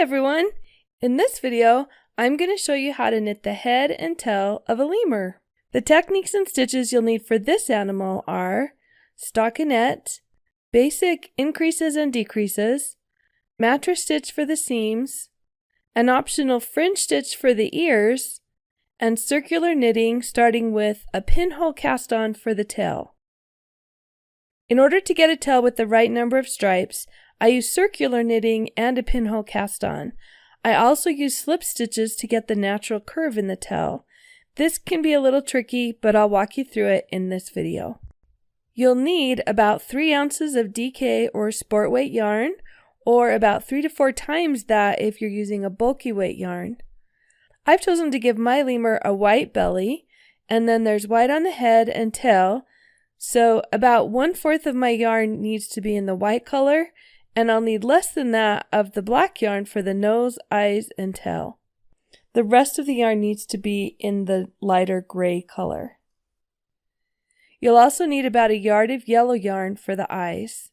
everyone! In this video, I'm going to show you how to knit the head and tail of a lemur. The techniques and stitches you'll need for this animal are stockinette, basic increases and decreases, mattress stitch for the seams, an optional fringe stitch for the ears, and circular knitting starting with a pinhole cast on for the tail. In order to get a tail with the right number of stripes, I use circular knitting and a pinhole cast on. I also use slip stitches to get the natural curve in the tail. This can be a little tricky, but I'll walk you through it in this video. You'll need about 3 ounces of DK or sport weight yarn, or about 3 to 4 times that if you're using a bulky weight yarn. I've chosen to give my lemur a white belly, and then there's white on the head and tail, so about 1/4 of my yarn needs to be in the white color, and I'll need less than that of the black yarn for the nose, eyes, and tail. The rest of the yarn needs to be in the lighter gray color. You'll also need about 1 yard of yellow yarn for the eyes.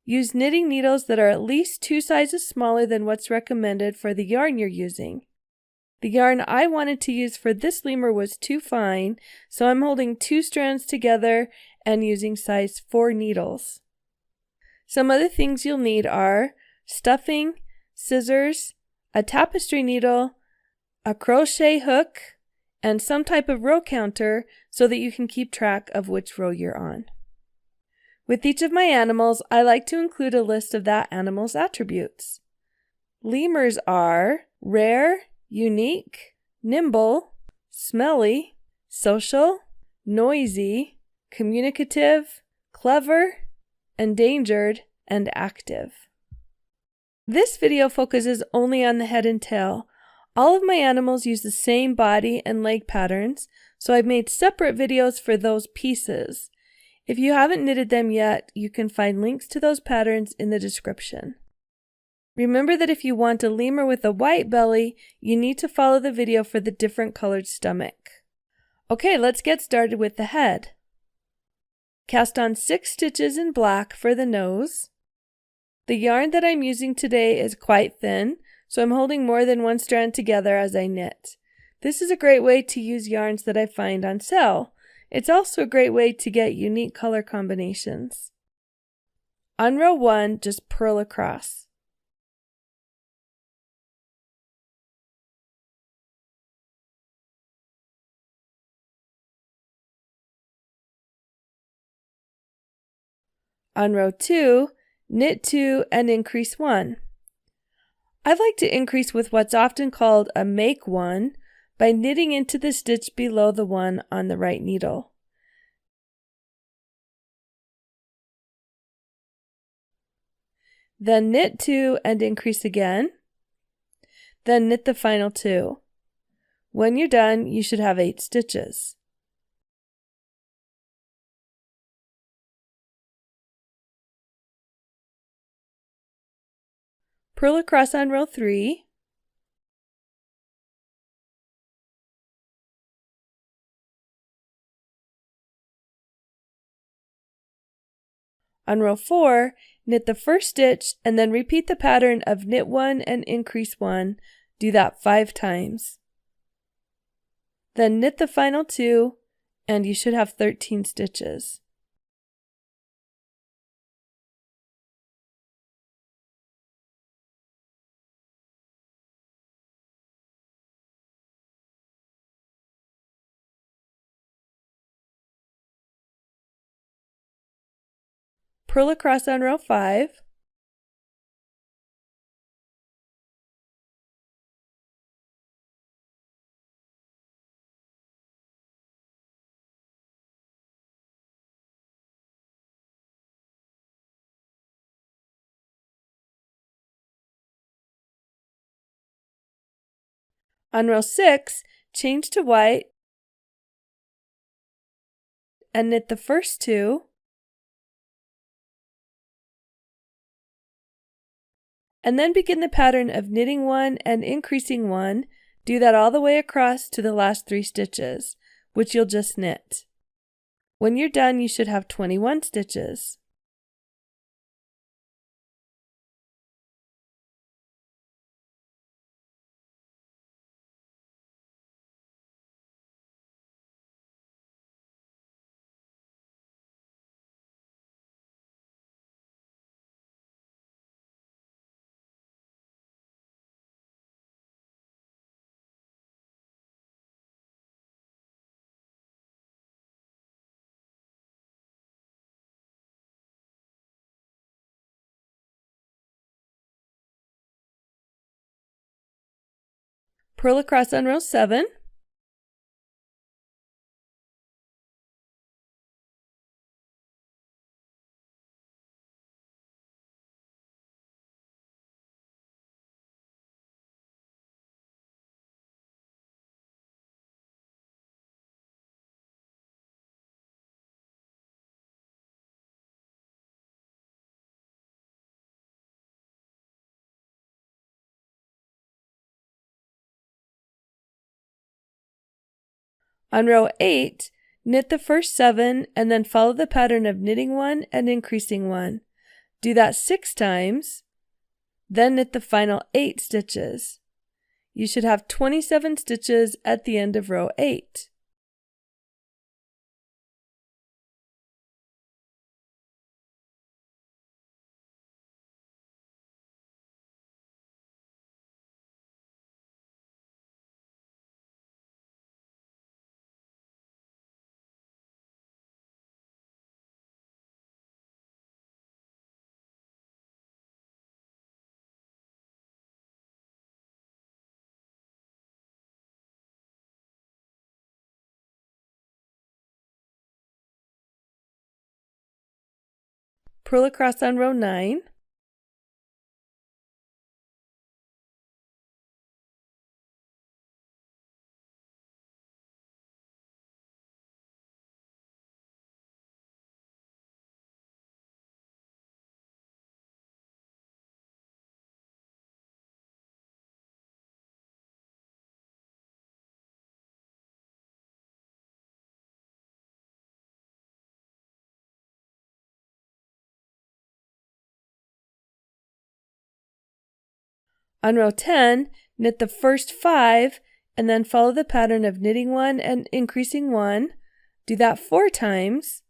Use knitting needles that are at least 2 sizes smaller than what's recommended for the yarn you're using. The yarn I wanted to use for this lemur was too fine, so I'm holding 2 strands together and using size 4 needles. Some other things you'll need are stuffing, scissors, a tapestry needle, a crochet hook, and some type of row counter so that you can keep track of which row you're on. With each of my animals, I like to include a list of that animal's attributes. Lemurs are rare, unique, nimble, smelly, social, noisy, communicative, clever, endangered, and active. This video focuses only on the head and tail. All of my animals use the same body and leg patterns, so I've made separate videos for those pieces. If you haven't knitted them yet, you can find links to those patterns in the description. Remember that if you want a lemur with a white belly, you need to follow the video for the different colored stomach. Okay, let's get started with the head. Cast on 6 stitches in black for the nose. The yarn that I'm using today is quite thin, so I'm holding more than 1 strand together as I knit. This is a great way to use yarns that I find on sale. It's also a great way to get unique color combinations. On row 1, just purl across. On row 2, knit 2 and increase 1. I like to increase with what's often called a make 1 by knitting into the stitch below the one on the right needle. Then knit 2 and increase again. Then knit the final 2. When you're done, you should have 8 stitches. Purl across on row 3. On row 4, knit the first stitch and then repeat the pattern of knit 1 and increase 1. Do that 5 times. Then knit the final 2 and you should have 13 stitches. Purl across on row 5. On row 6, change to white and knit the first 2. And then begin the pattern of knitting 1 and increasing 1. Do that all the way across to the last 3 stitches, which you'll just knit. When you're done, you should have 21 stitches. Purl across on row 7. On row 8, knit the first 7 and then follow the pattern of knitting 1 and increasing 1. Do that 6 times, then knit the final 8 stitches. You should have 27 stitches at the end of row 8. Purl across on row 9. On row 10, knit the first 5 and then follow the pattern of knitting 1 and increasing 1. Do that 4 times.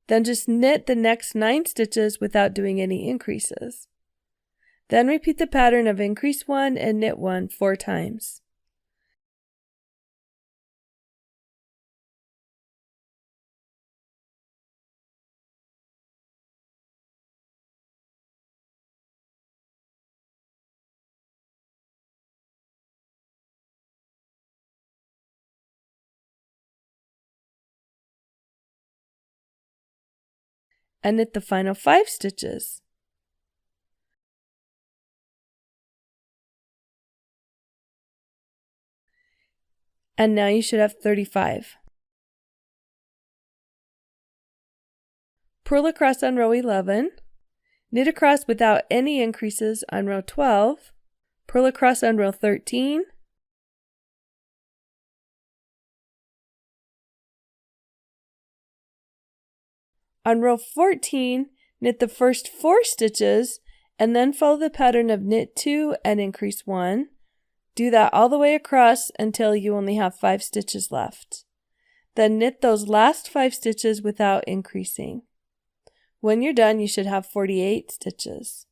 Then just knit the next 9 stitches without doing any increases. Then repeat the pattern of increase 1 and knit 1 4 times. And knit the final 5 stitches. And now you should have 35. Purl across on row 11. Knit across without any increases on row 12. Purl across on row 13. On row 14, knit the first 4 stitches and then follow the pattern of knit 2 and increase 1. Do that all the way across until you only have 5 stitches left. Then knit those last 5 stitches without increasing. When you're done, you should have 48 stitches.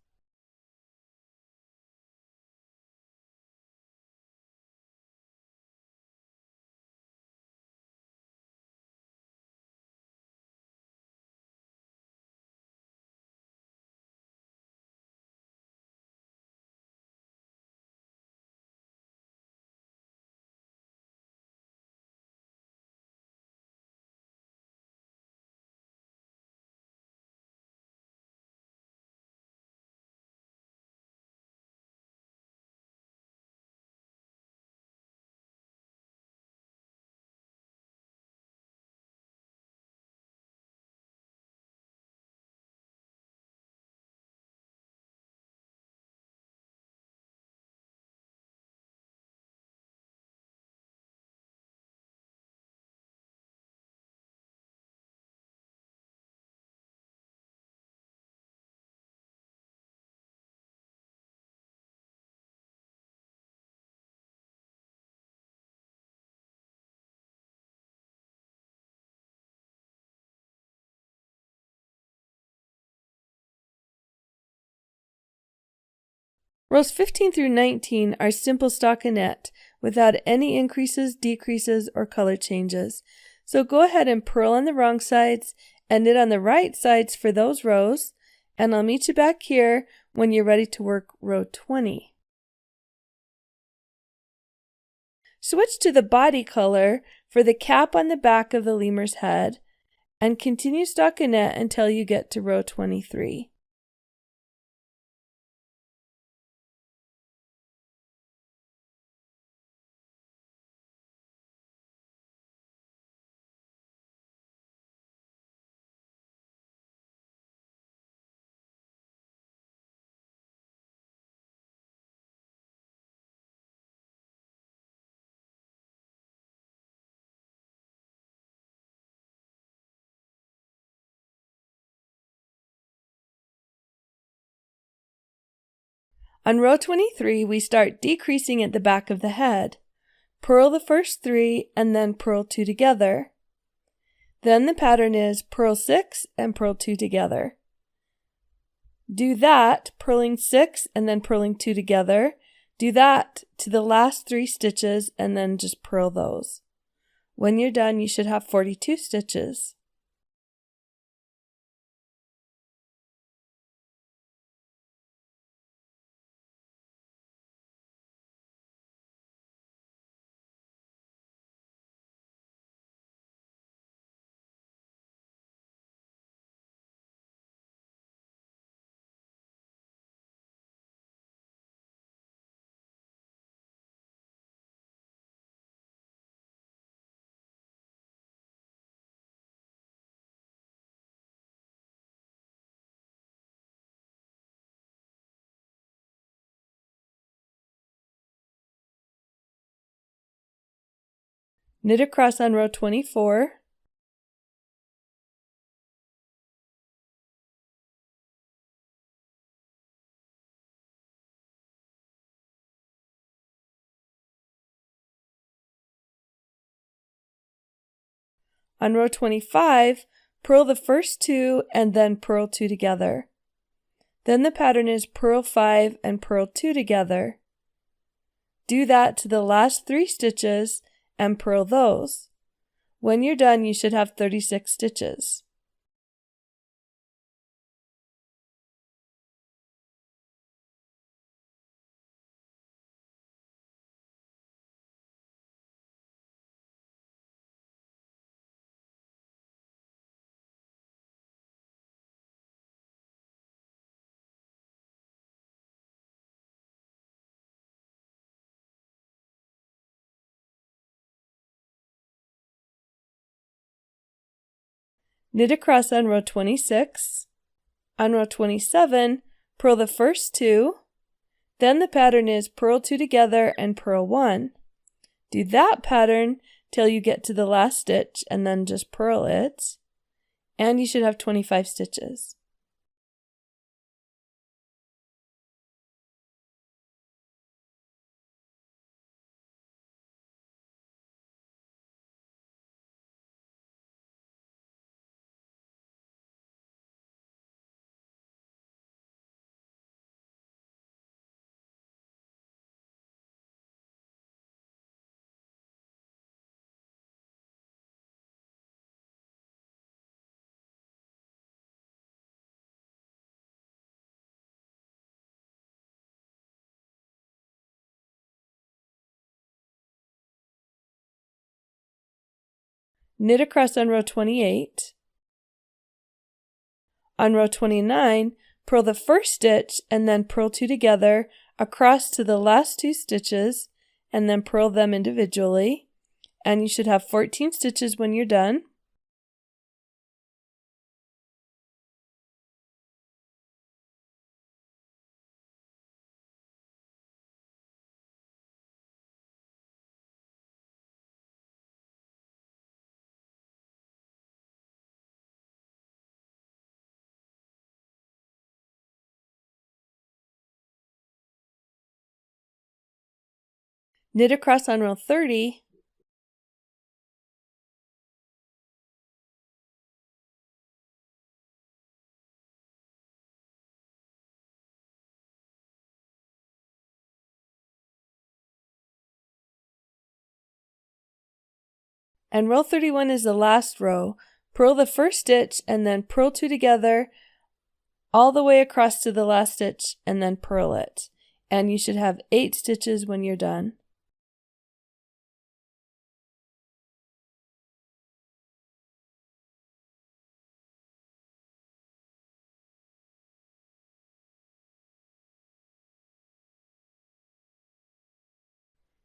Rows 15 through 19 are simple stockinette without any increases, decreases, or color changes. So go ahead and purl on the wrong sides and knit on the right sides for those rows, and I'll meet you back here when you're ready to work row 20. Switch to the body color for the cap on the back of the lemur's head and continue stockinette until you get to row 23. On row 23, we start decreasing at the back of the head. Purl the first 3 and then purl 2 together. Then the pattern is purl 6 and purl 2 together. Do that, purling 6 and then purling 2 together. Do that to the last 3 stitches and then just purl those. When you're done, you should have 42 stitches. Knit across on row 24. On row 25, purl the first 2 and then purl 2 together. Then the pattern is purl 5 and purl 2 together. Do that to the last 3 stitches and purl those. When you're done, you should have 36 stitches. Knit across on row 26. On row 27, purl the first 2. Then the pattern is purl 2 together and purl 1. Do that pattern till you get to the last stitch and then just purl it. And you should have 25 stitches. Knit across on row 28. On row 29, purl the first stitch and then purl 2 together across to the last 2 stitches and then purl them individually. And you should have 14 stitches when you're done. Knit across on row 30. And row 31 is the last row. Purl the first stitch and then purl 2 together all the way across to the last stitch and then purl it. And you should have 8 stitches when you're done.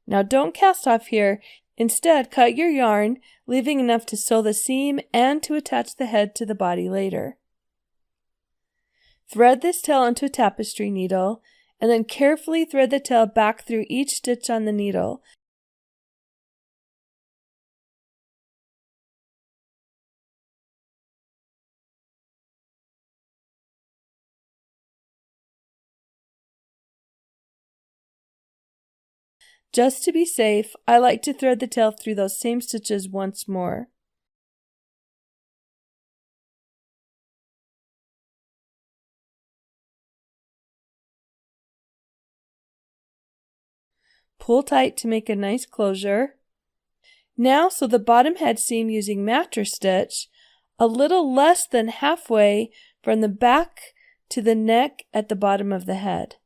Now don't cast off here. Instead, cut your yarn, leaving enough to sew the seam and to attach the head to the body later. Thread this tail onto a tapestry needle, and then carefully thread the tail back through each stitch on the needle. Just to be safe, I like to thread the tail through those same stitches once more. Pull tight to make a nice closure. Now sew the bottom head seam using mattress stitch a little less than halfway from the back to the neck at the bottom of the head.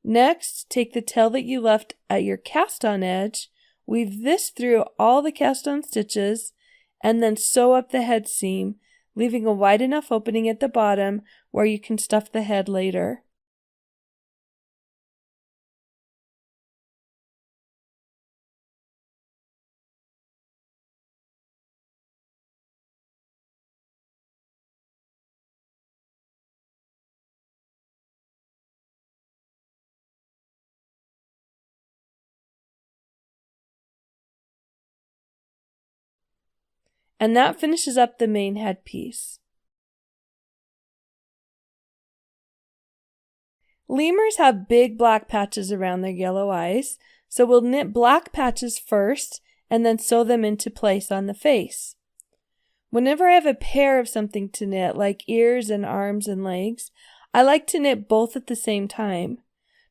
Next, take the tail that you left at your cast-on edge, weave this through all the cast-on stitches, and then sew up the head seam, leaving a wide enough opening at the bottom where you can stuff the head later. And that finishes up the main headpiece. Lemurs have big black patches around their yellow eyes, so we'll knit black patches first and then sew them into place on the face. Whenever I have a pair of something to knit, like ears and arms and legs, I like to knit both at the same time.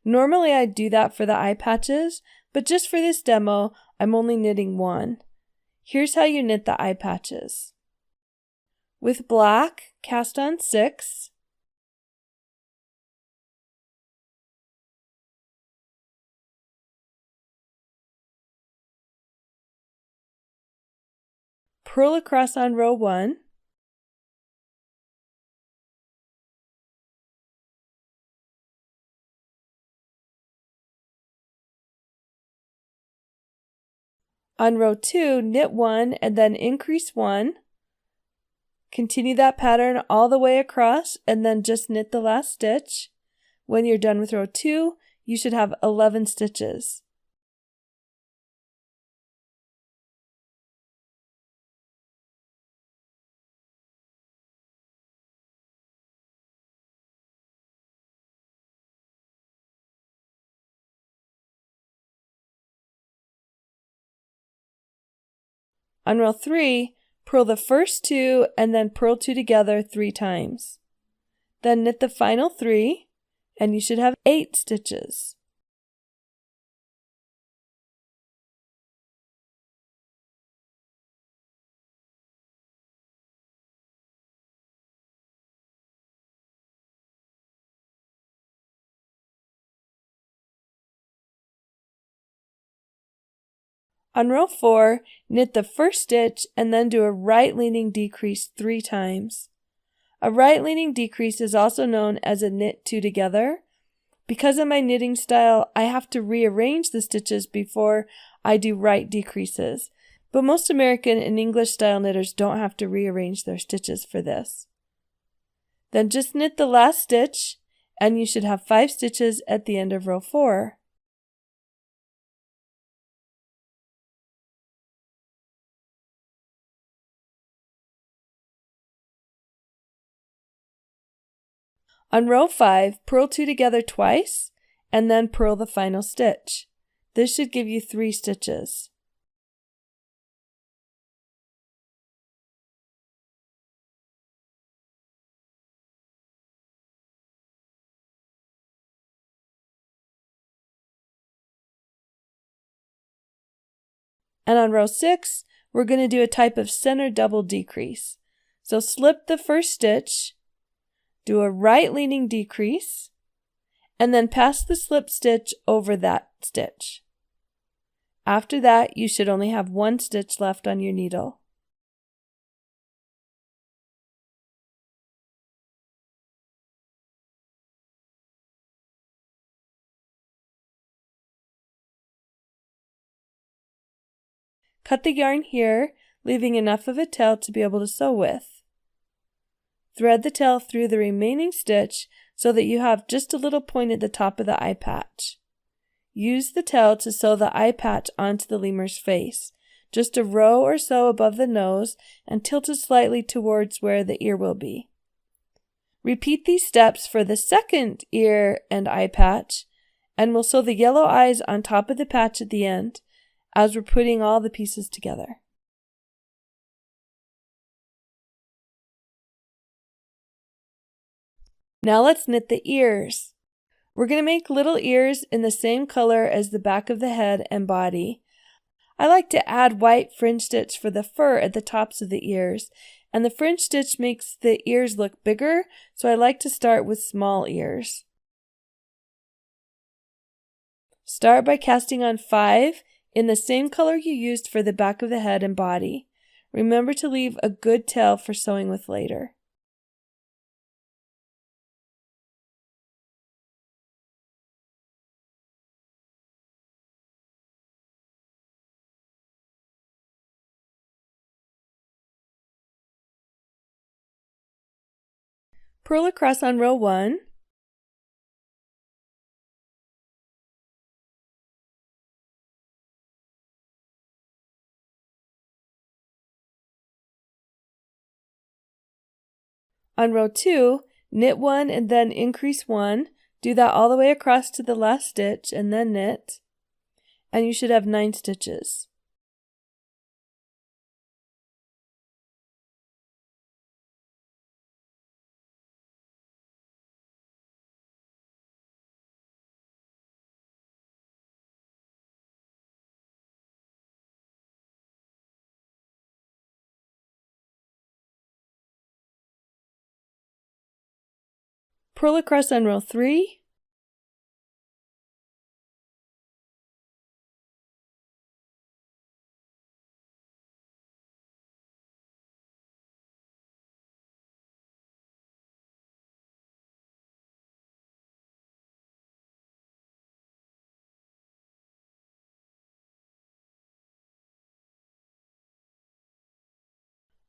Normally I do that for the eye patches, but just for this demo, I'm only knitting one. Here's how you knit the eye patches. With black, cast on 6. Purl across on row 1. On row 2, knit 1 and then increase 1. Continue that pattern all the way across and then just knit the last stitch. When you're done with row 2, you should have 11 stitches. On row 3, purl the first 2 and then purl 2 together 3 times. Then knit the final 3 and you should have 8 stitches. On row 4, knit the first stitch and then do a right leaning decrease 3 times. A right-leaning decrease is also known as a knit two together. Because of my knitting style, I have to rearrange the stitches before I do right decreases, but most American and English style knitters don't have to rearrange their stitches for this. Then just knit the last stitch, and you should have 5 stitches at the end of row 4. On row 5, purl 2 together twice, and then purl the final stitch. This should give you 3 stitches. And on row 6, we're going to do a type of center double decrease. So slip the first stitch, do a right leaning decrease, and then pass the slip stitch over that stitch. After that, you should only have 1 stitch left on your needle. Cut the yarn here, leaving enough of a tail to be able to sew with. Thread the tail through the remaining stitch so that you have just a little point at the top of the eye patch. Use the tail to sew the eye patch onto the lemur's face, just a row or so above the nose and tilt it slightly towards where the ear will be. Repeat these steps for the second ear and eye patch, and we'll sew the yellow eyes on top of the patch at the end as we're putting all the pieces together. Now let's knit the ears. We're going to make little ears in the same color as the back of the head and body. I like to add white fringe stitch for the fur at the tops of the ears, and the fringe stitch makes the ears look bigger, so I like to start with small ears. Start by casting on 5 in the same color you used for the back of the head and body. Remember to leave a good tail for sewing with later. Purl across on row 1. On row 2, knit 1 and then increase 1. Do that all the way across to the last stitch and then knit. And you should have 9 stitches. Purl across on row 3.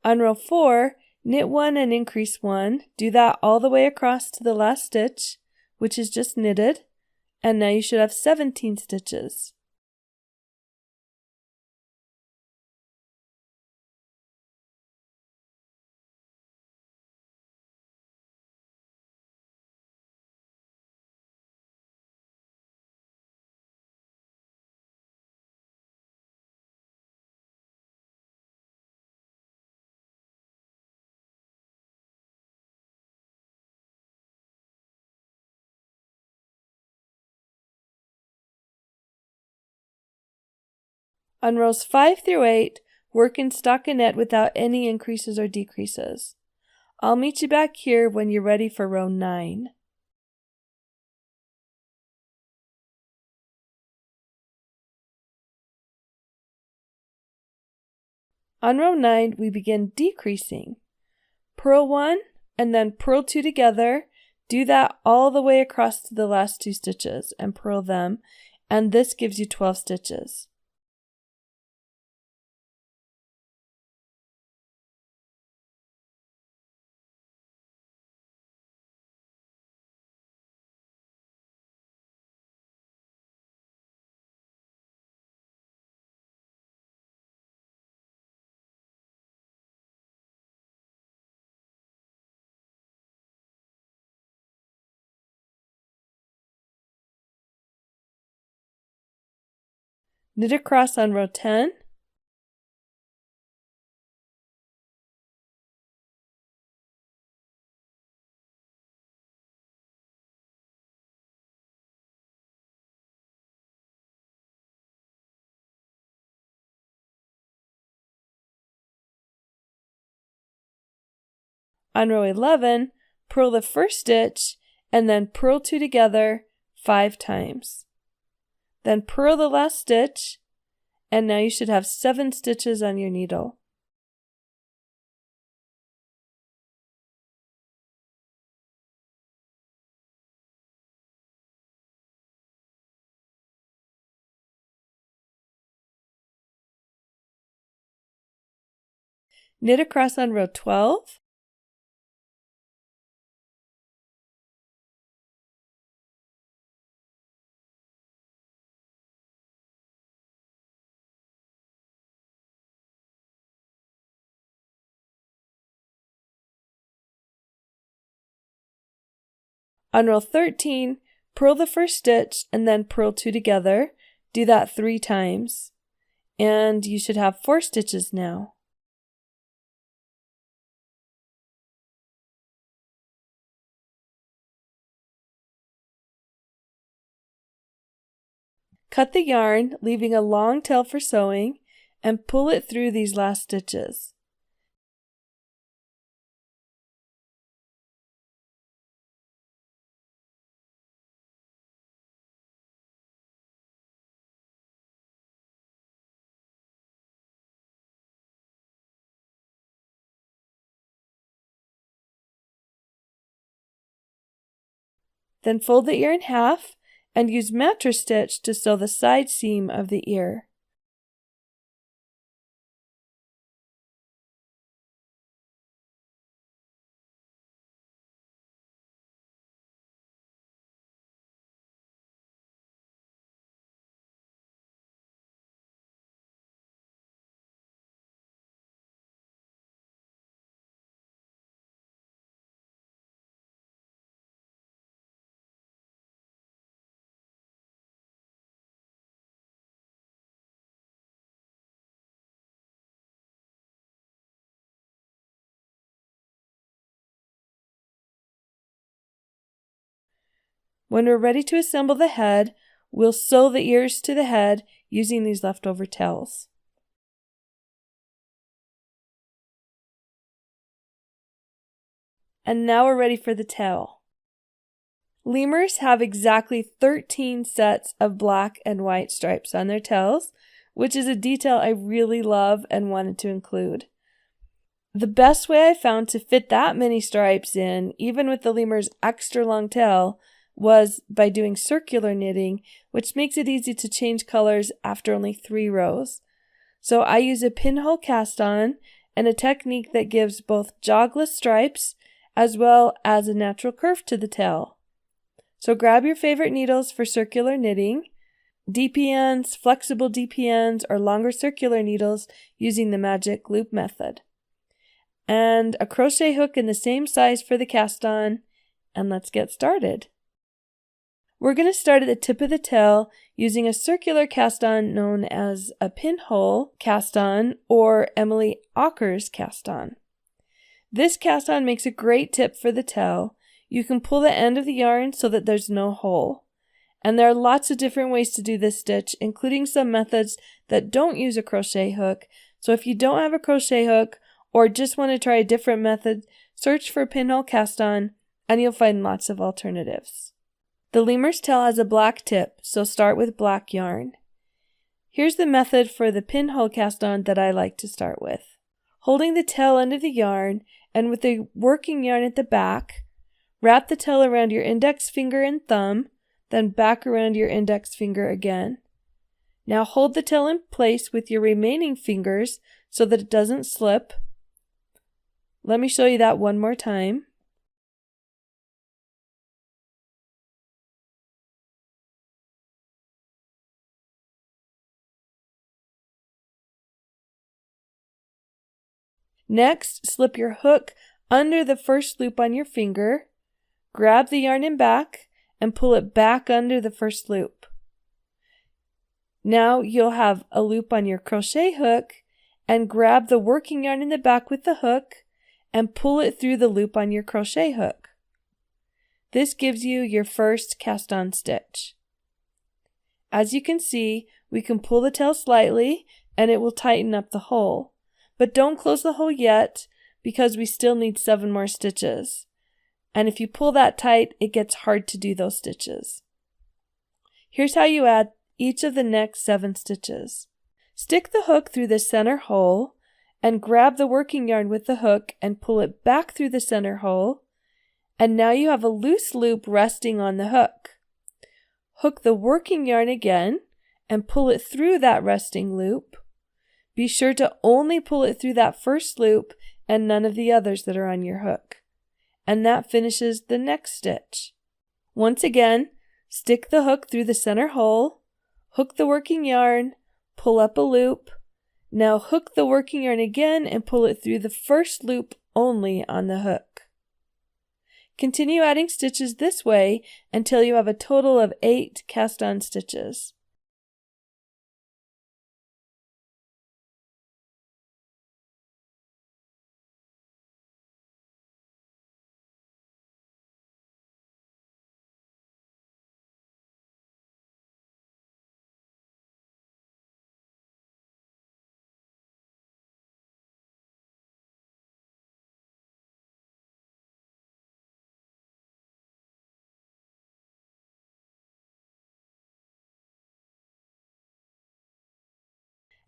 On row 4, knit 1 and increase 1. Do that all the way across to the last stitch, which is just knitted, and now you should have 17 stitches. On rows 5 through 8, work in stockinette without any increases or decreases. I'll meet you back here when you're ready for row 9. On row 9, we begin decreasing. Purl 1, and then purl 2 together. Do that all the way across to the last 2 stitches and purl them, and this gives you 12 stitches. Knit across on row 10. On row 11, purl the first stitch and then purl 2 together 5 times. Then purl the last stitch, and now you should have 7 stitches on your needle. Knit across on row 12. On row 13, purl the first stitch and then purl 2 together. Do that 3 times. And you should have 4 stitches now. Cut the yarn, leaving a long tail for sewing, and pull it through these last stitches. Then fold the ear in half and use mattress stitch to sew the side seam of the ear. When we're ready to assemble the head, we'll sew the ears to the head using these leftover tails. And now we're ready for the tail. Lemurs have exactly 13 sets of black and white stripes on their tails, which is a detail I really love and wanted to include. The best way I found to fit that many stripes in, even with the lemur's extra long tail, was by doing circular knitting, which makes it easy to change colors after only 3 rows. So I use a pinhole cast on and a technique that gives both jogless stripes as well as a natural curve to the tail. So grab your favorite needles for circular knitting, DPNs, flexible DPNs, or longer circular needles using the magic loop method. And a crochet hook in the same size for the cast on, and let's get started. We're going to start at the tip of the tail using a circular cast on known as a pinhole cast on or Emily Ocker's cast on. This cast on makes a great tip for the tail. You can pull the end of the yarn so that there's no hole. And there are lots of different ways to do this stitch, including some methods that don't use a crochet hook. So if you don't have a crochet hook or just want to try a different method, search for pinhole cast on and you'll find lots of alternatives. The lemur's tail has a black tip, so start with black yarn. Here's the method for the pinhole cast on that I like to start with. Holding the tail end of the yarn and with the working yarn at the back, wrap the tail around your index finger and thumb, then back around your index finger again. Now hold the tail in place with your remaining fingers so that it doesn't slip. Let me show you that one more time. Next, slip your hook under the first loop on your finger, grab the yarn in back, and pull it back under the first loop. Now you'll have a loop on your crochet hook, and grab the working yarn in the back with the hook and pull it through the loop on your crochet hook. This gives you your first cast on stitch. As you can see, we can pull the tail slightly and it will tighten up the hole. But don't close the hole yet because we still need 7 more stitches. And if you pull that tight, it gets hard to do those stitches. Here's how you add each of the next 7 stitches. Stick the hook through the center hole and grab the working yarn with the hook and pull it back through the center hole. And now you have a loose loop resting on the hook. Hook the working yarn again and pull it through that resting loop. Be sure to only pull it through that first loop and none of the others that are on your hook. And that finishes the next stitch. Once again, stick the hook through the center hole, hook the working yarn, pull up a loop. Now hook the working yarn again and pull it through the first loop only on the hook. Continue adding stitches this way until you have a total of 8 cast on stitches.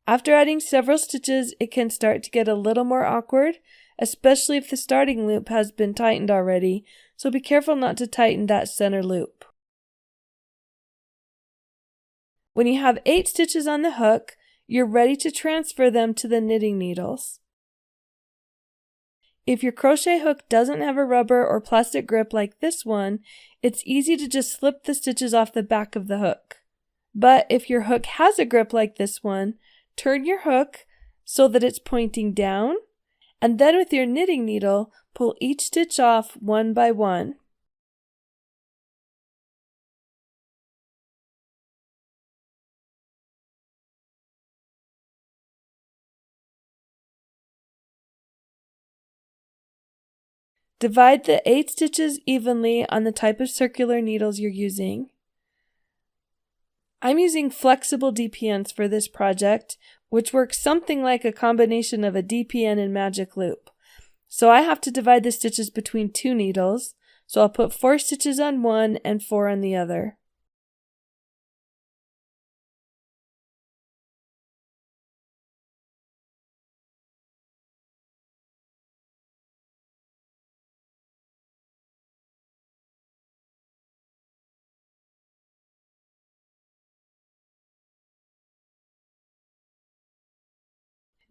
After adding several stitches, it can start to get a little more awkward, especially if the starting loop has been tightened already, so be careful not to tighten that center loop. When you have 8 stitches on the hook, you're ready to transfer them to the knitting needles. If your crochet hook doesn't have a rubber or plastic grip like this one, it's easy to just slip the stitches off the back of the hook. But if your hook has a grip like this one, turn your hook so that it's pointing down, and then with your knitting needle, pull each stitch off one by one. Divide the 8 stitches evenly on the type of circular needles you're using. I'm using flexible DPNs for this project, which works something like a combination of a DPN and magic loop. So I have to divide the stitches between 2 needles, so I'll put 4 stitches on one and 4 on the other.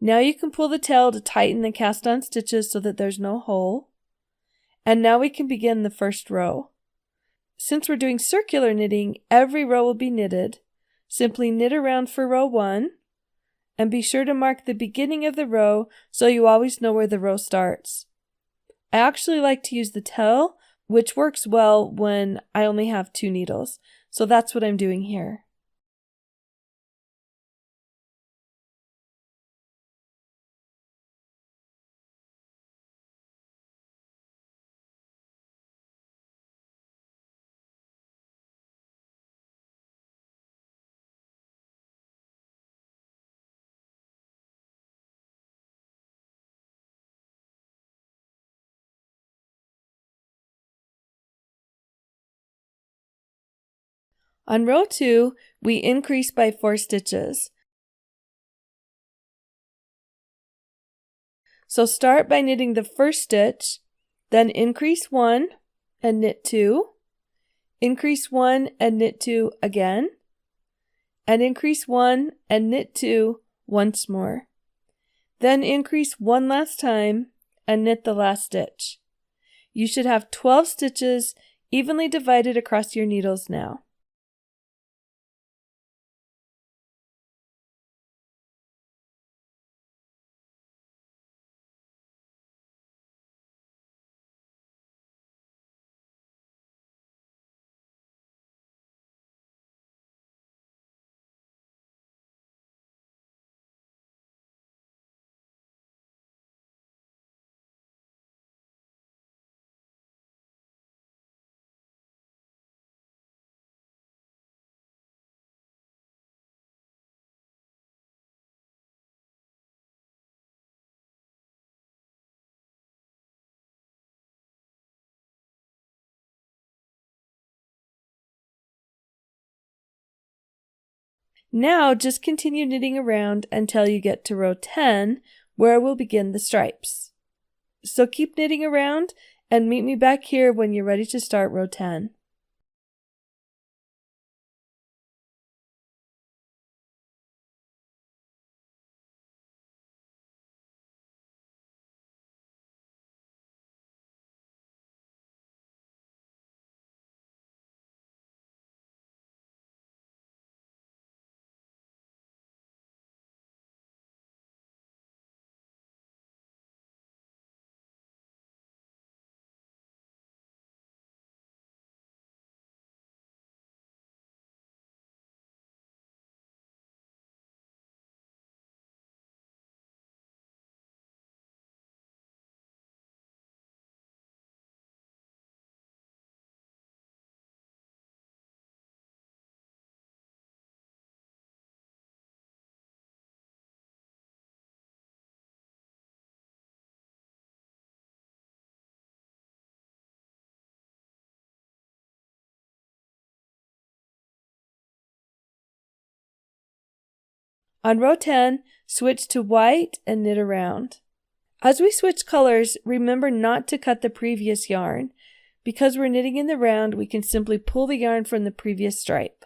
Now you can pull the tail to tighten the cast on stitches so that there's no hole. And now we can begin the first row. Since we're doing circular knitting, every row will be knitted. Simply knit around for row 1, and be sure to mark the beginning of the row so you always know where the row starts. I actually like to use the tail, which works well when I only have 2 needles, so that's what I'm doing here. On row 2, we increase by 4 stitches. So start by knitting the first stitch, then increase 1 and knit 2, increase 1 and knit 2 again, and increase 1 and knit 2 once more. Then increase 1 last time and knit the last stitch. You should have 12 stitches evenly divided across your needles now. Now just continue knitting around until you get to row 10, where we'll begin the stripes. So keep knitting around and meet me back here when you're ready to start row 10. On row 10, switch to white and knit around. As we switch colors, remember not to cut the previous yarn. Because we're knitting in the round, we can simply pull the yarn from the previous stripe.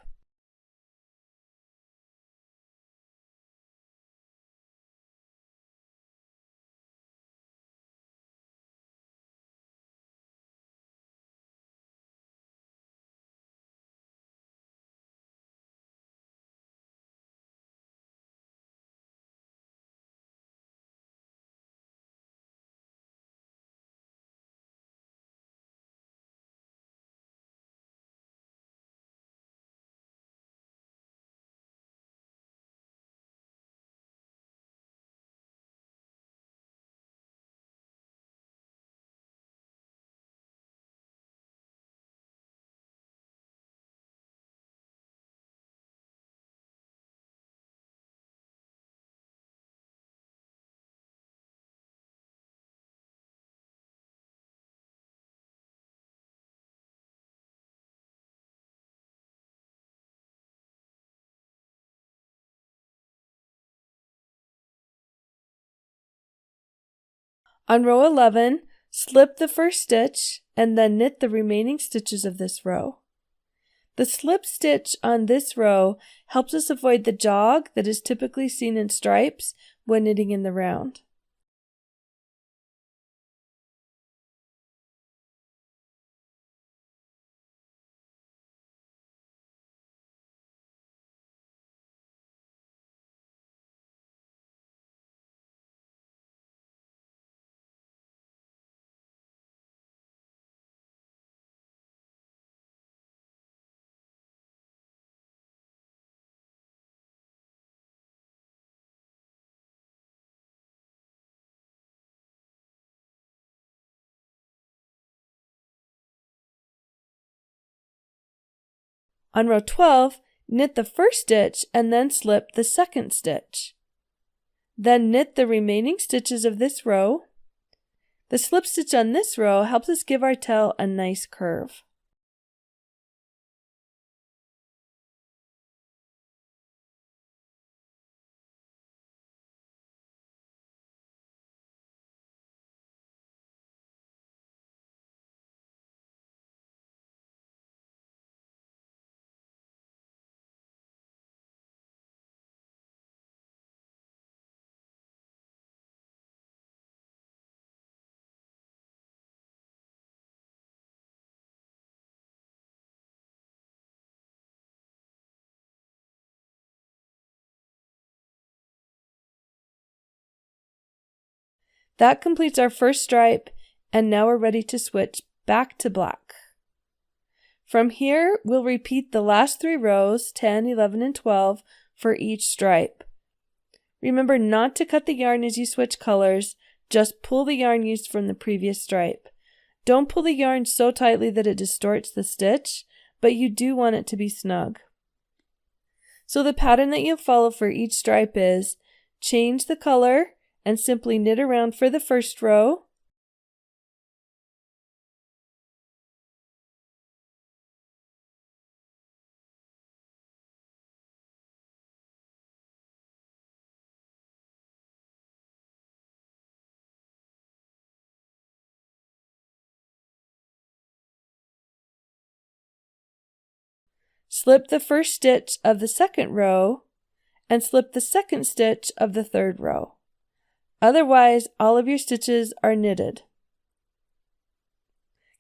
On row 11, slip the first stitch and then knit the remaining stitches of this row. The slip stitch on this row helps us avoid the jog that is typically seen in stripes when knitting in the round. On row 12, knit the first stitch and then slip the second stitch. Then knit the remaining stitches of this row. The slip stitch on this row helps us give our tail a nice curve. That completes our first stripe, and now we're ready to switch back to black. From here, we'll repeat the last 3 rows, 10, 11, and 12, for each stripe. Remember not to cut the yarn as you switch colors, just pull the yarn used from the previous stripe. Don't pull the yarn so tightly that it distorts the stitch, but you do want it to be snug. So the pattern that you'll follow for each stripe is change the color and simply knit around for the first row. Slip the first stitch of the second row and slip the second stitch of the third row. Otherwise, all of your stitches are knitted.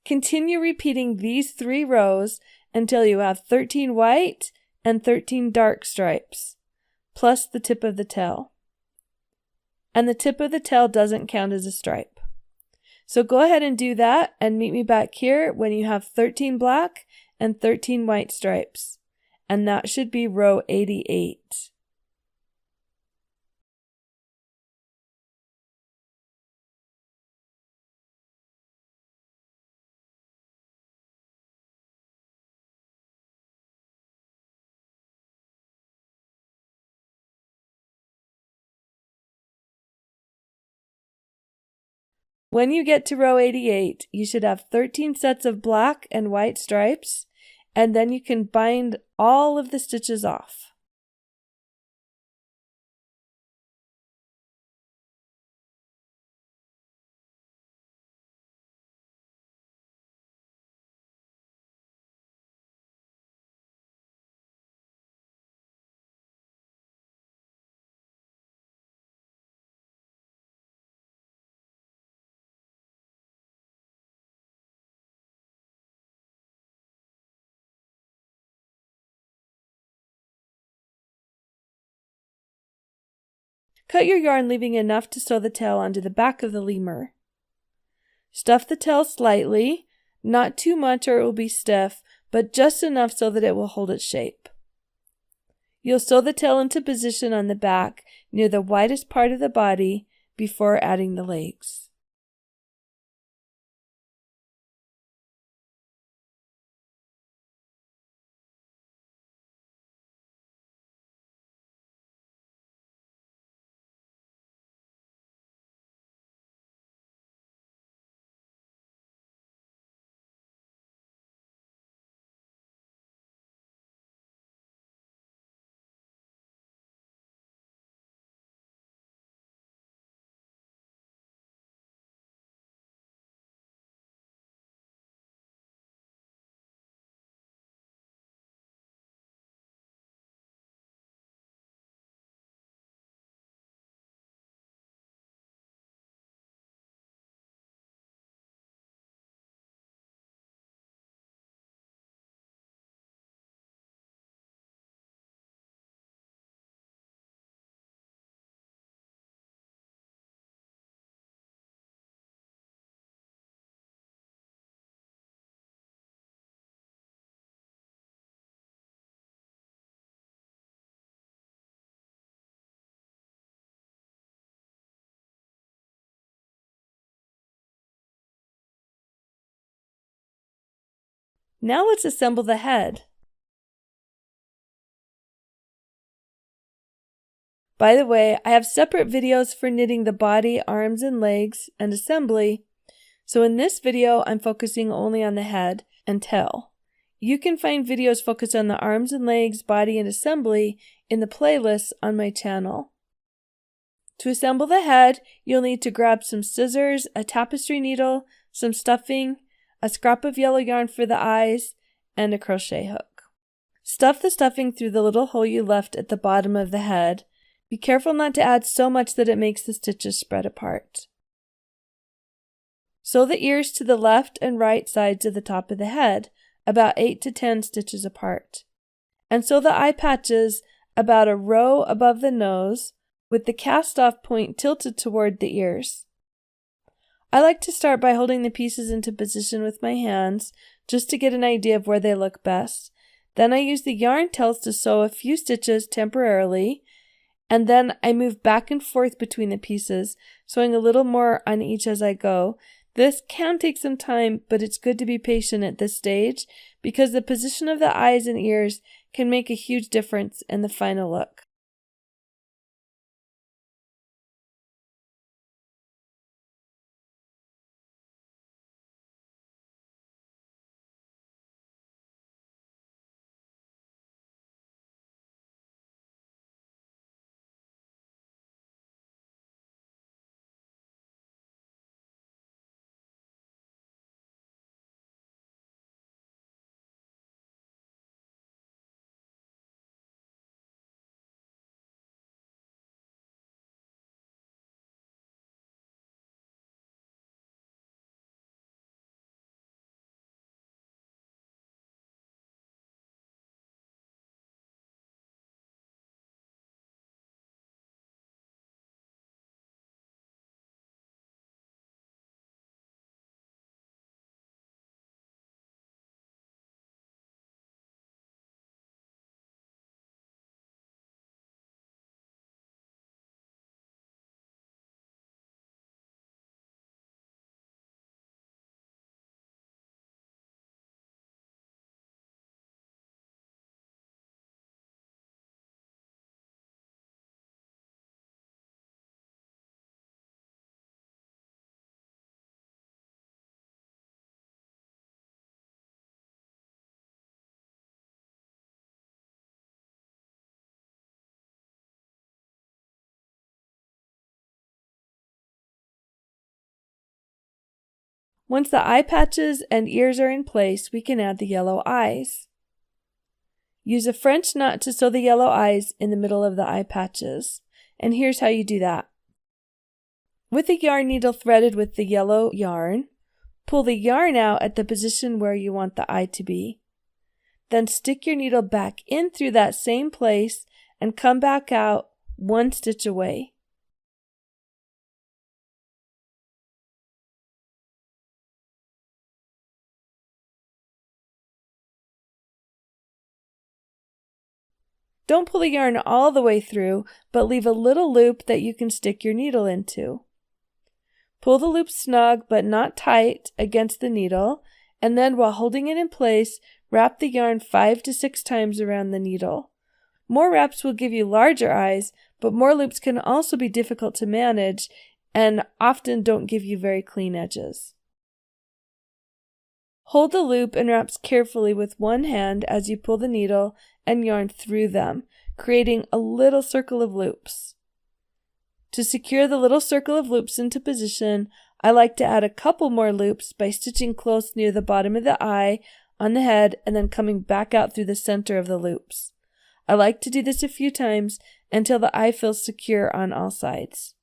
Continue repeating these 3 rows until you have 13 white and 13 dark stripes, plus the tip of the tail. And the tip of the tail doesn't count as a stripe. So go ahead and do that and meet me back here when you have 13 black and 13 white stripes. And that should be row 88. When you get to row 88, you should have 13 sets of black and white stripes, and then you can bind all of the stitches off. Cut your yarn leaving enough to sew the tail onto the back of the lemur. Stuff the tail slightly, not too much or it will be stiff, but just enough so that it will hold its shape. You'll sew the tail into position on the back near the widest part of the body before adding the legs. Now let's assemble the head. By the way, I have separate videos for knitting the body, arms, and legs, and assembly, so in this video I'm focusing only on the head and tail. You can find videos focused on the arms and legs, body, and assembly in the playlists on my channel. To assemble the head, you'll need to grab some scissors, a tapestry needle, some stuffing, a scrap of yellow yarn for the eyes, and a crochet hook. Stuff the stuffing through the little hole you left at the bottom of the head. Be careful not to add so much that it makes the stitches spread apart. Sew the ears to the left and right sides of the top of the head, about 8 to 10 stitches apart. And sew the eye patches about a row above the nose, with the cast-off point tilted toward the ears. I like to start by holding the pieces into position with my hands, just to get an idea of where they look best. Then I use the yarn tails to sew a few stitches temporarily, and then I move back and forth between the pieces, sewing a little more on each as I go. This can take some time, but it's good to be patient at this stage because the position of the eyes and ears can make a huge difference in the final look. Once the eye patches and ears are in place, we can add the yellow eyes. Use a French knot to sew the yellow eyes in the middle of the eye patches. And here's how you do that. With a yarn needle threaded with the yellow yarn, pull the yarn out at the position where you want the eye to be. Then stick your needle back in through that same place and come back out one stitch away. Don't pull the yarn all the way through, but leave a little loop that you can stick your needle into. Pull the loop snug but not tight against the needle, and then while holding it in place, wrap the yarn 5 to 6 times around the needle. More wraps will give you larger eyes, but more loops can also be difficult to manage and often don't give you very clean edges. Hold the loop and wraps carefully with one hand as you pull the needle and yarn through them, creating a little circle of loops. To secure the little circle of loops into position, I like to add a couple more loops by stitching close near the bottom of the eye on the head and then coming back out through the center of the loops. I like to do this a few times until the eye feels secure on all sides.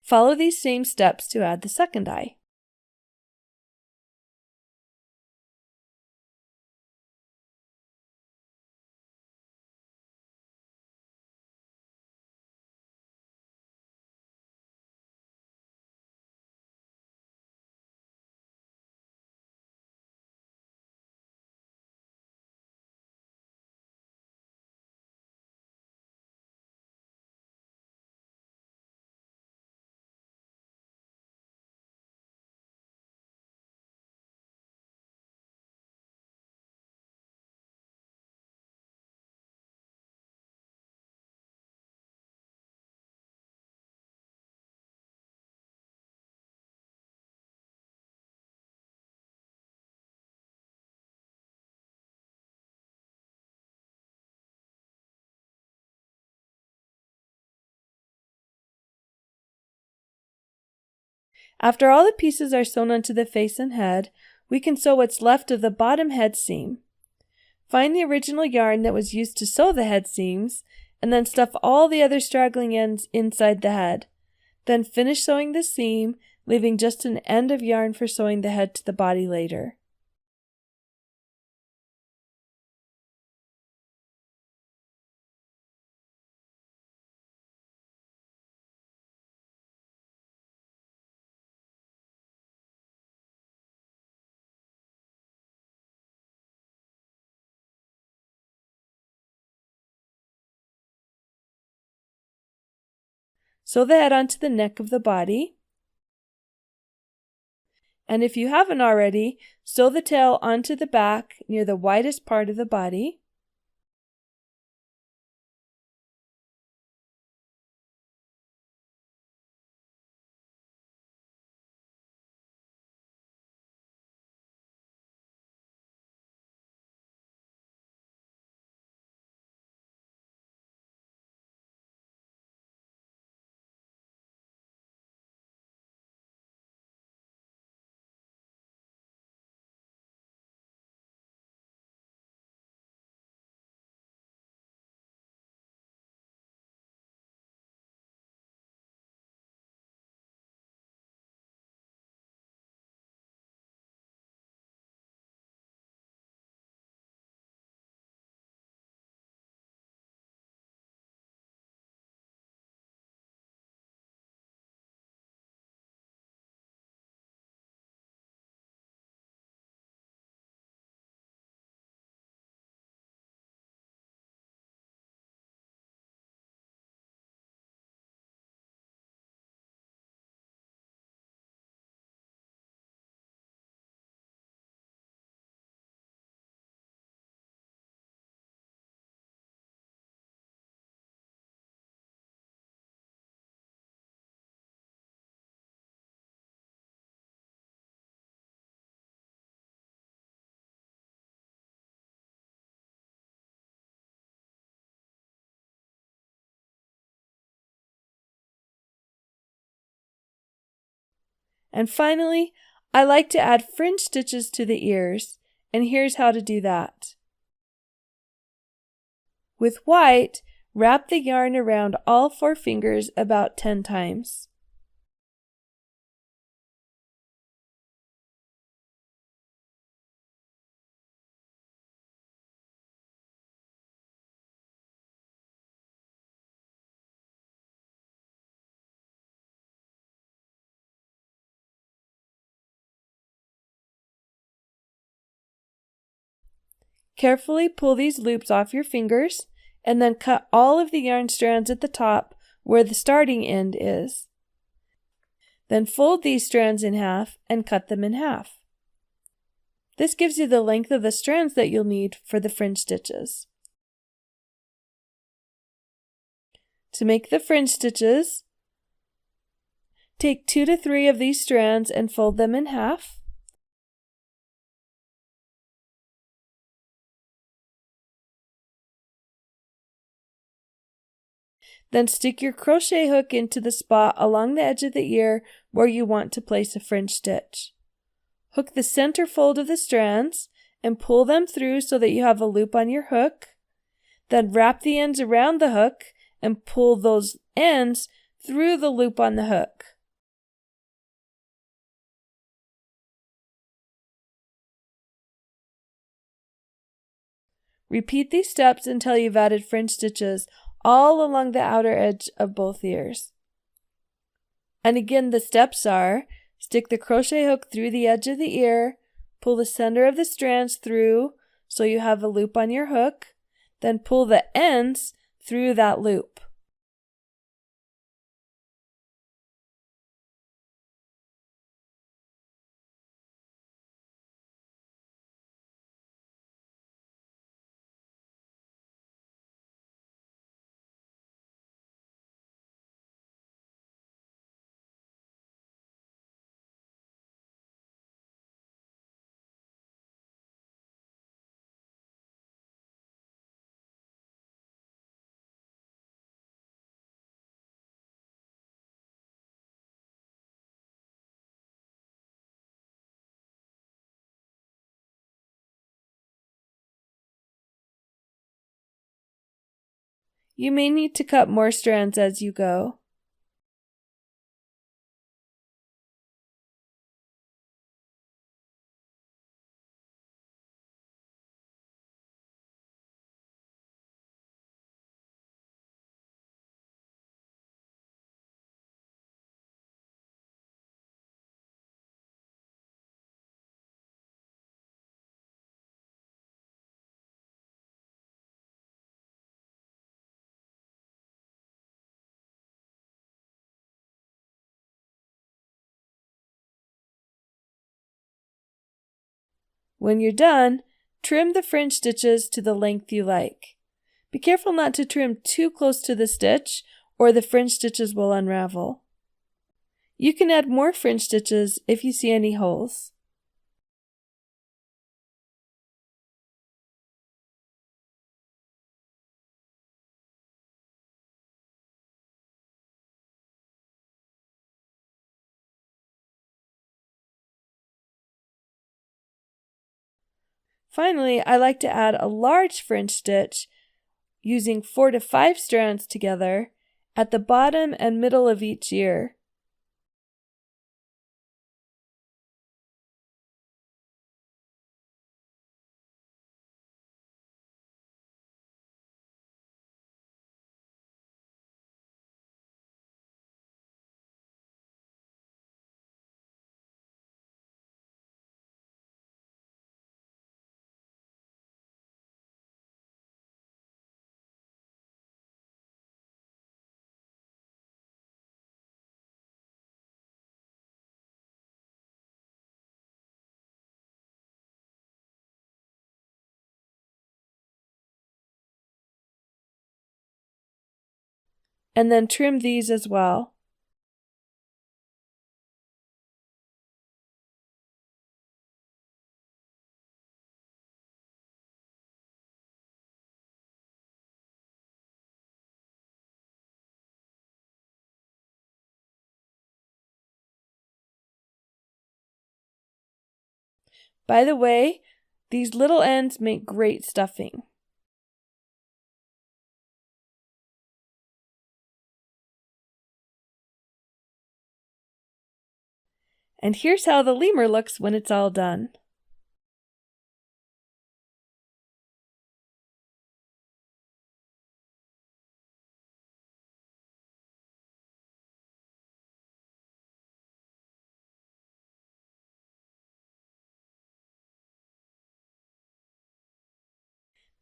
Follow these same steps to add the second eye. After all the pieces are sewn onto the face and head, we can sew what's left of the bottom head seam. Find the original yarn that was used to sew the head seams, and then stuff all the other straggling ends inside the head. Then finish sewing the seam, leaving just an end of yarn for sewing the head to the body later. Sew the head onto the neck of the body. And if you haven't already, sew the tail onto the back near the widest part of the body. And finally, I like to add fringe stitches to the ears, and here's how to do that. With white, wrap the yarn around all 4 fingers about 10 times. Carefully pull these loops off your fingers, and then cut all of the yarn strands at the top where the starting end is. Then fold these strands in half and cut them in half. This gives you the length of the strands that you'll need for the fringe stitches. To make the fringe stitches, take 2 to 3 of these strands and fold them in half. Then stick your crochet hook into the spot along the edge of the ear where you want to place a fringe stitch. Hook the center fold of the strands and pull them through so that you have a loop on your hook. Then wrap the ends around the hook and pull those ends through the loop on the hook. Repeat these steps until you've added fringe stitches all along the outer edge of both ears. And again, the steps are: stick the crochet hook through the edge of the ear, pull the center of the strands through so you have a loop on your hook, then pull the ends through that loop. You may need to cut more strands as you go. When you're done, trim the fringe stitches to the length you like. Be careful not to trim too close to the stitch, or the fringe stitches will unravel. You can add more fringe stitches if you see any holes. Finally, I like to add a large fringe stitch using 4 to 5 strands together at the bottom and middle of each ear. And then trim these as well. By the way, these little ends make great stuffing. And here's how the lemur looks when it's all done.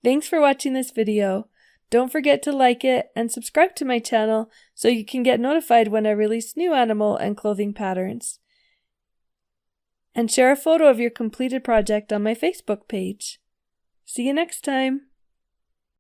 Thanks for watching this video. Don't forget to like it and subscribe to my channel so you can get notified when I release new animal and clothing patterns. And share a photo of your completed project on my Facebook page. See you next time!